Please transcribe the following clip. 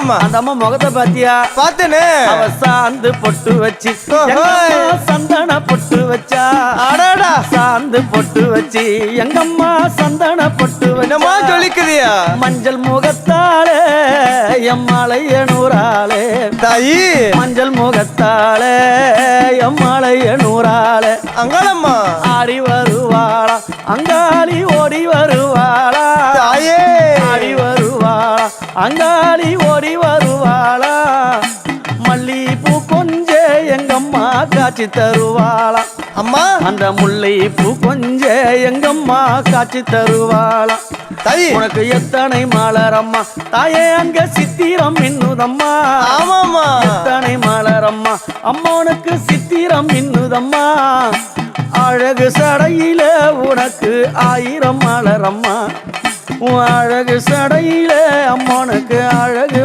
ஆமாமா. அந்த அம்மா முகத்தை பாத்தியா? பார்த்தேனே. அவ சாந்து பொட்டு வச்சு சந்தன பொட்டு வச்சா. அடடா. சாந்து பொட்டு வச்சு எங்கம்மா சந்தன பொட்டு என்னமா வச்சா. சொல்லிக்குதியா? மஞ்சள் முகத்தாலே எம்மாளைய நூறாளே தாயி. மஞ்சள் முகத்தாலே எம்மாளைய நூறாளே அங்காளம்மா. ஆடி வருவாளா அங்காளி ஓடி வருவாளா. தாயே. ஆடி வருவாளா அங்காளி ஓடி வருவாளா. மல்லிப்பூ கொஞ்ச எங்கம்மா காட்சி தருவாளா. அம்மா. அந்த முல்லை பூ கொஞ்ச எங்கம்மா காட்சி தருவாளா. தாயி. உனக்கு எத்தனை மலரம்மா தாயே அங்க சித்திரம் இன்னுதம்மா. ஆமாமா. எத்தனை மலரம்மா அம்மனுக்கு சித்திரம் இன்னுதம்மா. அழகு சடையில உனக்கு 1000 மலரம்மா. உன் அழகு சடையில அம்மனுக்கு அழகு